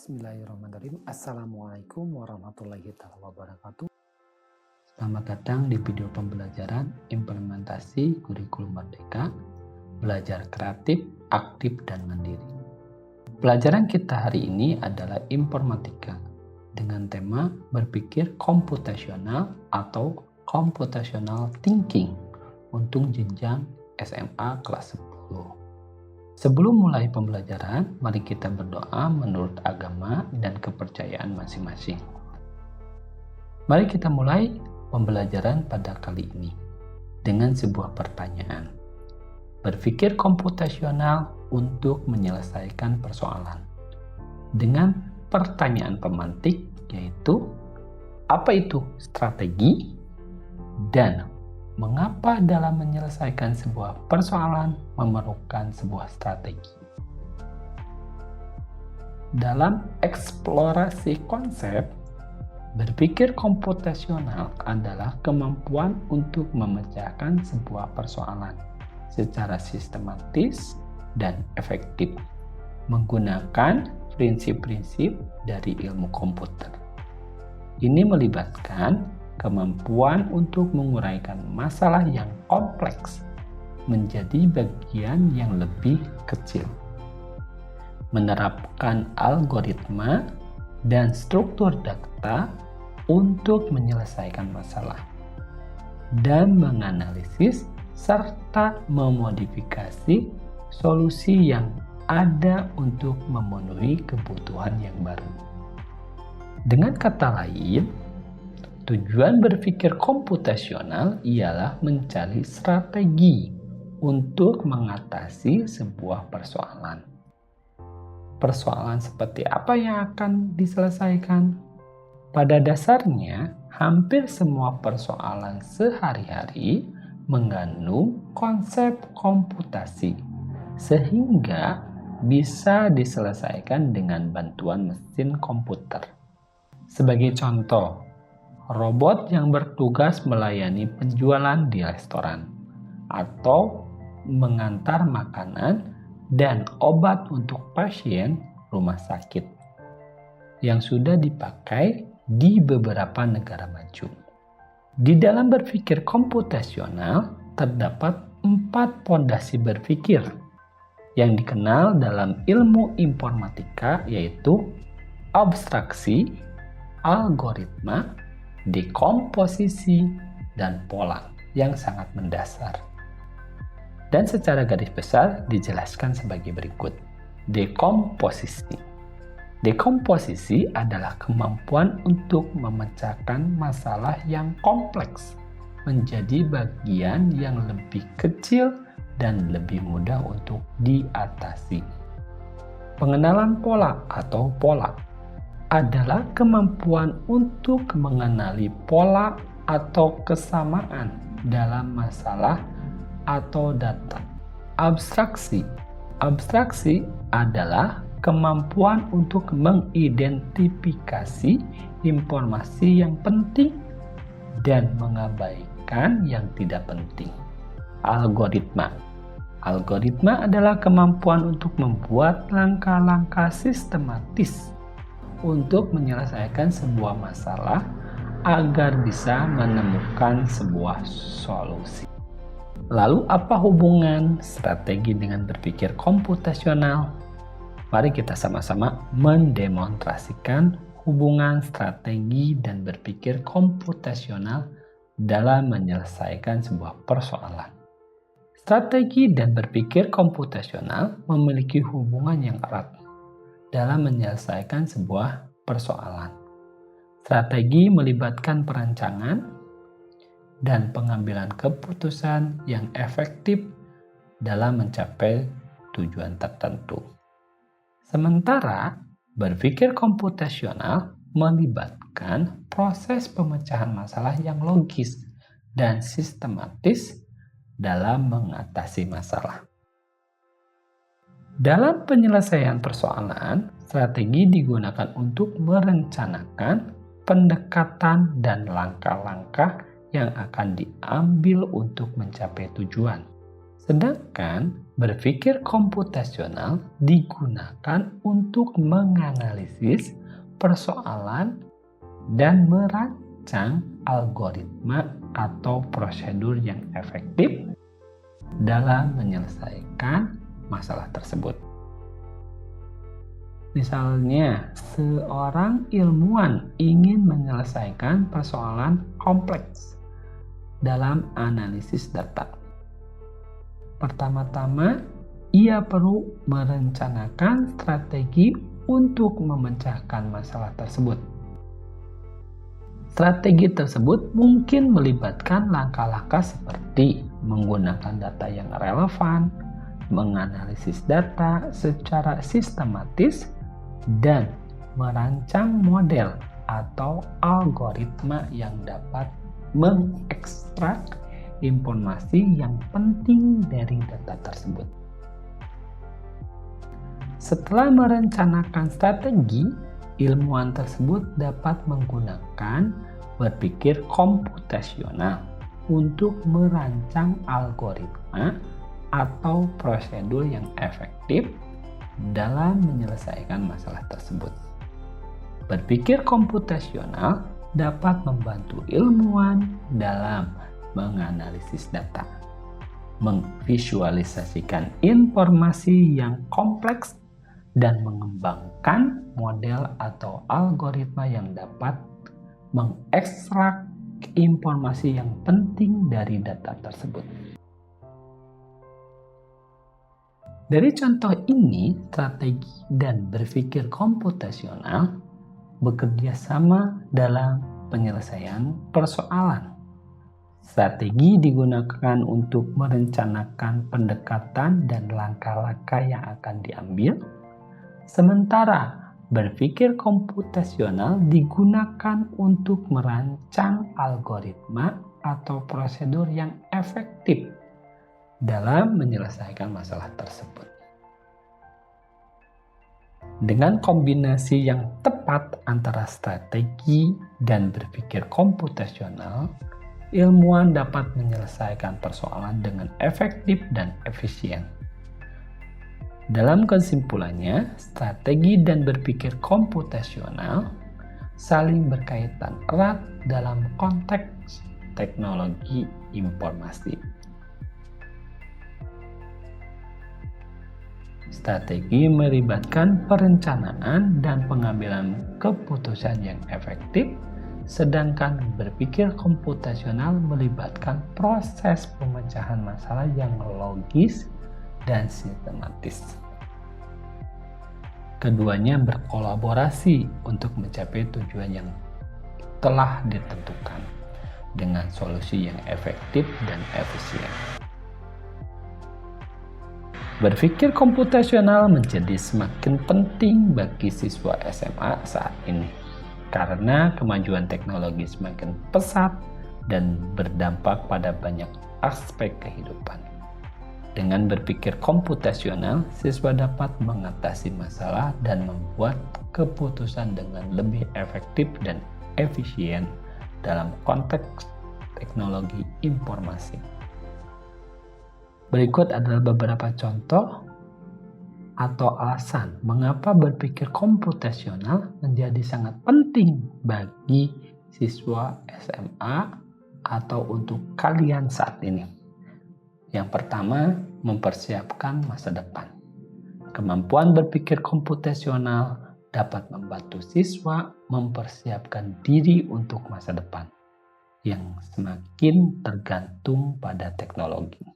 Bismillahirrahmanirrahim. Assalamualaikum warahmatullahi wabarakatuh. Selamat datang di video pembelajaran implementasi kurikulum merdeka, belajar kreatif, aktif, dan mandiri. Pelajaran kita hari ini adalah informatika dengan tema berpikir komputasional atau computational thinking untuk jenjang SMA kelas 10. Sebelum mulai pembelajaran, mari kita berdoa menurut agama dan kepercayaan masing-masing. Mari kita mulai pembelajaran pada kali ini dengan sebuah pertanyaan. Berpikir komputasional untuk menyelesaikan persoalan. Dengan pertanyaan pemantik yaitu, apa itu strategi dan mengapa dalam menyelesaikan sebuah persoalan memerlukan sebuah strategi? Dalam eksplorasi konsep, berpikir komputasional adalah kemampuan untuk memecahkan sebuah persoalan secara sistematis dan efektif menggunakan prinsip-prinsip dari ilmu komputer. Ini melibatkan kemampuan untuk menguraikan masalah yang kompleks menjadi bagian yang lebih kecil, menerapkan algoritma dan struktur data untuk menyelesaikan masalah, dan menganalisis serta memodifikasi solusi yang ada untuk memenuhi kebutuhan yang baru. Dengan kata lain, tujuan berpikir komputasional ialah mencari strategi untuk mengatasi sebuah persoalan. Persoalan seperti apa yang akan diselesaikan? Pada dasarnya, hampir semua persoalan sehari-hari mengandung konsep komputasi, sehingga bisa diselesaikan dengan bantuan mesin komputer. Sebagai contoh, robot yang bertugas melayani penjualan di restoran atau mengantar makanan dan obat untuk pasien rumah sakit yang sudah dipakai di beberapa negara maju. Di dalam berpikir komputasional terdapat 4 pondasi berpikir yang dikenal dalam ilmu informatika, yaitu abstraksi, algoritma, dekomposisi, dan pola yang sangat mendasar. Dan secara garis besar dijelaskan sebagai berikut. Dekomposisi. Dekomposisi adalah kemampuan untuk memecahkan masalah yang kompleks menjadi bagian yang lebih kecil dan lebih mudah untuk diatasi. Pengenalan pola atau pola adalah kemampuan untuk mengenali pola atau kesamaan dalam masalah atau data. Abstraksi. Abstraksi adalah kemampuan untuk mengidentifikasi informasi yang penting dan mengabaikan yang tidak penting. Algoritma. Algoritma adalah kemampuan untuk membuat langkah-langkah sistematis untuk menyelesaikan sebuah masalah agar bisa menemukan sebuah solusi. Lalu apa hubungan strategi dengan berpikir komputasional? Mari kita sama-sama mendemonstrasikan hubungan strategi dan berpikir komputasional dalam menyelesaikan sebuah persoalan. Strategi dan berpikir komputasional memiliki hubungan yang erat dalam menyelesaikan sebuah persoalan. Strategi melibatkan perancangan dan pengambilan keputusan yang efektif dalam mencapai tujuan tertentu. Sementara berpikir komputasional melibatkan proses pemecahan masalah yang logis dan sistematis dalam mengatasi masalah. Dalam penyelesaian persoalan, strategi digunakan untuk merencanakan pendekatan dan langkah-langkah yang akan diambil untuk mencapai tujuan. Sedangkan berpikir komputasional digunakan untuk menganalisis persoalan dan merancang algoritma atau prosedur yang efektif dalam menyelesaikan masalah tersebut. Misalnya, seorang ilmuwan ingin menyelesaikan persoalan kompleks dalam analisis data. Pertama-tama, ia perlu merencanakan strategi untuk memecahkan masalah tersebut. Strategi tersebut mungkin melibatkan langkah-langkah seperti menggunakan data yang relevan, menganalisis data secara sistematis, dan merancang model atau algoritma yang dapat mengekstrak informasi yang penting dari data tersebut. Setelah merencanakan strategi, ilmuwan tersebut dapat menggunakan berpikir komputasional untuk merancang algoritma atau prosedur yang efektif dalam menyelesaikan masalah tersebut. Berpikir komputasional dapat membantu ilmuwan dalam menganalisis data, memvisualisasikan informasi yang kompleks, dan mengembangkan model atau algoritma yang dapat mengekstrak informasi yang penting dari data tersebut. Dari contoh ini, strategi dan berpikir komputasional bekerja sama dalam penyelesaian persoalan. Strategi digunakan untuk merencanakan pendekatan dan langkah-langkah yang akan diambil, sementara berpikir komputasional digunakan untuk merancang algoritma atau prosedur yang efektif dalam menyelesaikan masalah tersebut. Dengan kombinasi yang tepat antara strategi dan berpikir komputasional, ilmuwan dapat menyelesaikan persoalan dengan efektif dan efisien. Dalam kesimpulannya, strategi dan berpikir komputasional saling berkaitan erat dalam konteks teknologi informasi. Strategi melibatkan perencanaan dan pengambilan keputusan yang efektif, sedangkan berpikir komputasional melibatkan proses pemecahan masalah yang logis dan sistematis. Keduanya berkolaborasi untuk mencapai tujuan yang telah ditentukan dengan solusi yang efektif dan efisien. Berpikir komputasional menjadi semakin penting bagi siswa SMA saat ini karena kemajuan teknologi semakin pesat dan berdampak pada banyak aspek kehidupan. Dengan berpikir komputasional, siswa dapat mengatasi masalah dan membuat keputusan dengan lebih efektif dan efisien dalam konteks teknologi informasi. Berikut adalah beberapa contoh atau alasan mengapa berpikir komputasional menjadi sangat penting bagi siswa SMA atau untuk kalian saat ini. Yang pertama, mempersiapkan masa depan. Kemampuan berpikir komputasional dapat membantu siswa mempersiapkan diri untuk masa depan yang semakin tergantung pada teknologi.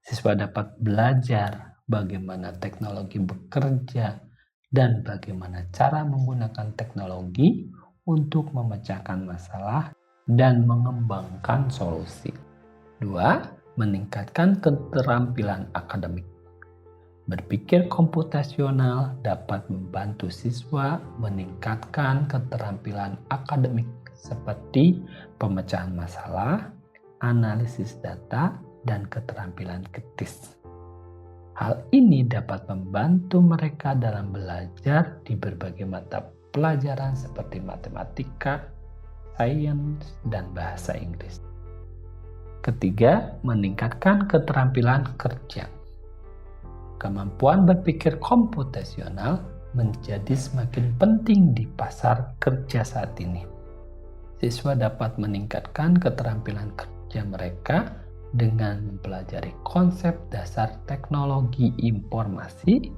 Siswa dapat belajar bagaimana teknologi bekerja dan bagaimana cara menggunakan teknologi untuk memecahkan masalah dan mengembangkan solusi. 2. Meningkatkan keterampilan akademik. Berpikir komputasional dapat membantu siswa meningkatkan keterampilan akademik seperti pemecahan masalah, analisis data, dan keterampilan kritis. Hal ini dapat membantu mereka dalam belajar di berbagai mata pelajaran seperti matematika, sains, dan bahasa Inggris. Ketiga, meningkatkan keterampilan kerja. Kemampuan berpikir komputasional menjadi semakin penting di pasar kerja saat ini. Siswa dapat meningkatkan keterampilan kerja mereka dengan mempelajari konsep dasar teknologi informasi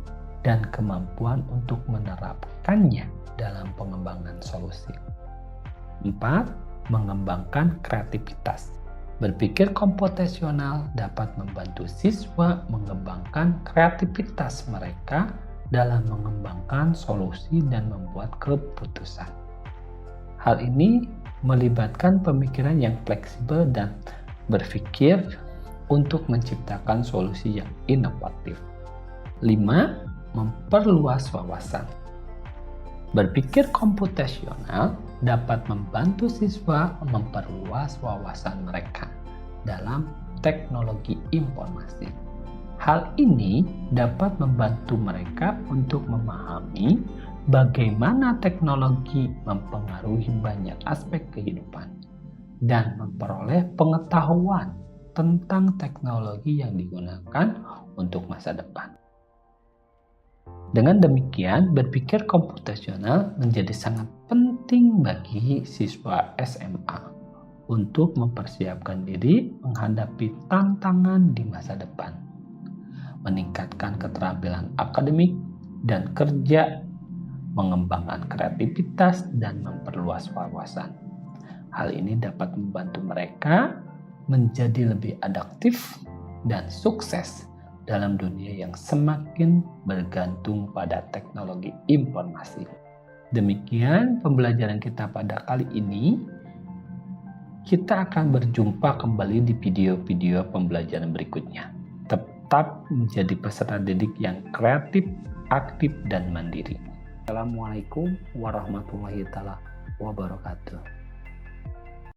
dan kemampuan untuk menerapkannya dalam pengembangan solusi. 4. Mengembangkan kreativitas. Berpikir komputasional dapat membantu siswa mengembangkan kreativitas mereka dalam mengembangkan solusi dan membuat keputusan. Hal ini melibatkan pemikiran yang fleksibel dan berpikir untuk menciptakan solusi yang inovatif. 5. Memperluas wawasan. Berpikir komputasional dapat membantu siswa memperluas wawasan mereka dalam teknologi informasi. Hal ini dapat membantu mereka untuk memahami bagaimana teknologi mempengaruhi banyak aspek kehidupan dan memperoleh pengetahuan tentang teknologi yang digunakan untuk masa depan. Dengan demikian, berpikir komputasional menjadi sangat penting bagi siswa SMA untuk mempersiapkan diri menghadapi tantangan di masa depan, meningkatkan keterampilan akademik dan kerja, mengembangkan kreativitas, dan memperluas wawasan. Hal ini dapat membantu mereka menjadi lebih adaptif dan sukses dalam dunia yang semakin bergantung pada teknologi informasi. Demikian pembelajaran kita pada kali ini. Kita akan berjumpa kembali di video-video pembelajaran berikutnya. Tetap menjadi peserta didik yang kreatif, aktif, dan mandiri. Assalamualaikum warahmatullahi wabarakatuh.